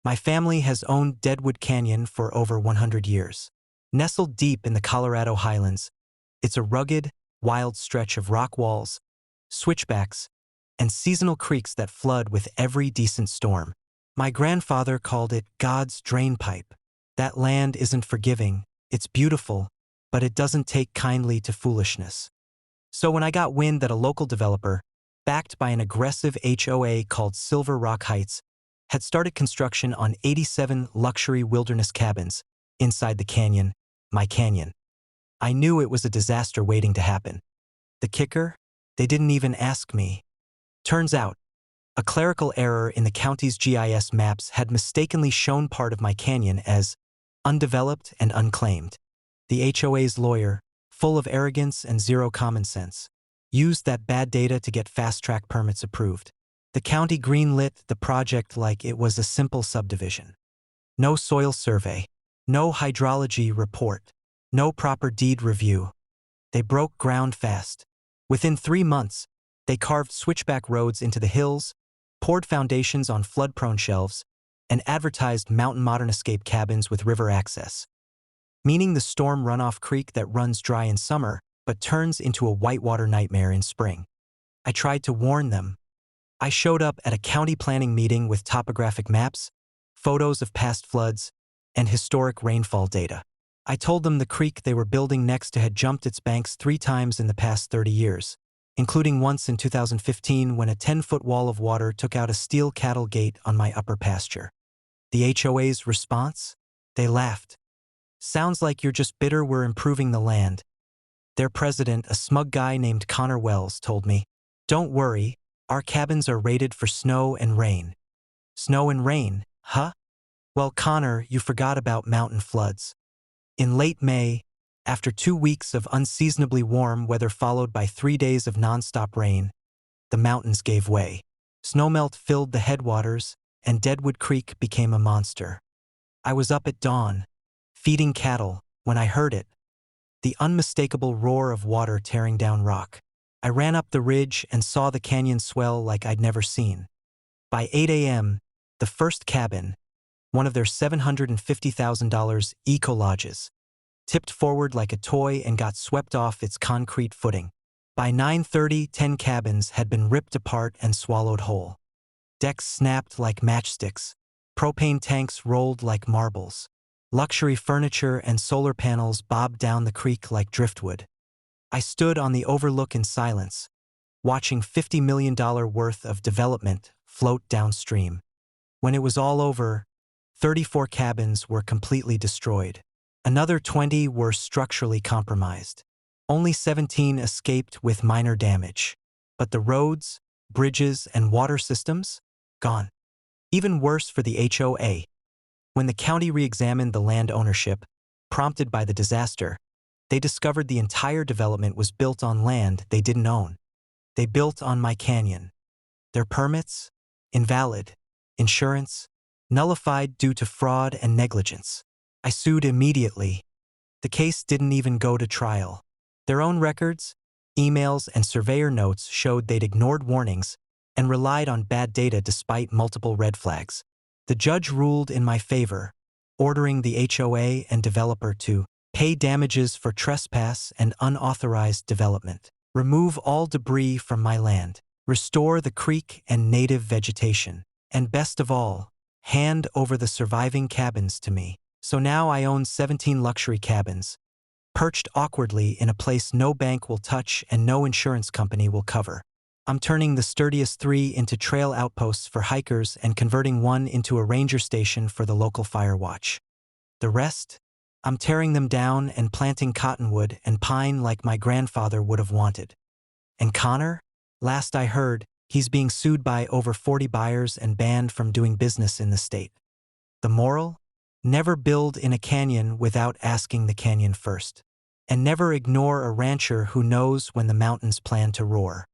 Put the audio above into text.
My family has owned Deadwood Canyon for over 100 years. Nestled deep in the Colorado highlands, it's a rugged, wild stretch of rock walls, switchbacks, and seasonal creeks that flood with every decent storm. My grandfather called it God's drainpipe. That land isn't forgiving, it's beautiful, but it doesn't take kindly to foolishness. So when I got wind that a local developer, backed by an aggressive HOA called Silver Rock Heights, had started construction on 87 luxury wilderness cabins inside the canyon, my canyon, I knew it was a disaster waiting to happen. The kicker? They didn't even ask me. Turns out, a clerical error in the county's GIS maps had mistakenly shown part of my canyon as undeveloped and unclaimed. The HOA's lawyer, full of arrogance and zero common sense, used that bad data to get fast-track permits approved. The county greenlit the project like it was a simple subdivision. No soil survey, no hydrology report, no proper deed review. They broke ground fast. Within 3 months, they carved switchback roads into the hills, poured foundations on flood-prone shelves, and advertised mountain modern escape cabins with river access, meaning the storm runoff creek that runs dry in summer but turns into a whitewater nightmare in spring. I tried to warn them. I showed up at a county planning meeting with topographic maps, photos of past floods, and historic rainfall data. I told them the creek they were building next to had jumped its banks 3 times in the past 30 years, including once in 2015 when a 10-foot wall of water took out a steel cattle gate on my upper pasture. The HOA's response? They laughed. Sounds like you're just bitter we're improving the land. Their president, a smug guy named Connor Wells, told me, "Don't worry, our cabins are rated for snow and rain." Snow and rain, huh? Well, Connor, you forgot about mountain floods. In late May, after 2 weeks of unseasonably warm weather followed by 3 days of nonstop rain, the mountains gave way. Snowmelt filled the headwaters, and Deadwood Creek became a monster. I was up at dawn, feeding cattle, when I heard it, the unmistakable roar of water tearing down rock. I ran up the ridge and saw the canyon swell like I'd never seen. By 8 a.m., the first cabin, one of their $750,000 eco-lodges, tipped forward like a toy and got swept off its concrete footing. By 9:30, 10 cabins had been ripped apart and swallowed whole. Decks snapped like matchsticks, propane tanks rolled like marbles, luxury furniture and solar panels bobbed down the creek like driftwood. I stood on the overlook in silence, watching $50 million worth of development float downstream. When it was all over, 34 cabins were completely destroyed. Another 20 were structurally compromised. Only 17 escaped with minor damage. But the roads, bridges, and water systems? Gone. Even worse for the HOA. When the county re-examined the land ownership, prompted by the disaster, they discovered the entire development was built on land they didn't own. They built on my canyon. Their permits? Invalid. Insurance? Nullified due to fraud and negligence. I sued immediately. The case didn't even go to trial. Their own records, emails, and surveyor notes showed they'd ignored warnings and relied on bad data despite multiple red flags. The judge ruled in my favor, ordering the HOA and developer to pay damages for trespass and unauthorized development, remove all debris from my land, restore the creek and native vegetation, and best of all, hand over the surviving cabins to me. So now I own 17 luxury cabins, perched awkwardly in a place no bank will touch and no insurance company will cover. I'm turning the sturdiest 3 into trail outposts for hikers and converting 1 into a ranger station for the local fire watch. The rest? I'm tearing them down and planting cottonwood and pine like my grandfather would have wanted. And Connor? Last I heard, he's being sued by over 40 buyers and banned from doing business in the state. The moral? Never build in a canyon without asking the canyon first. And never ignore a rancher who knows when the mountains plan to roar.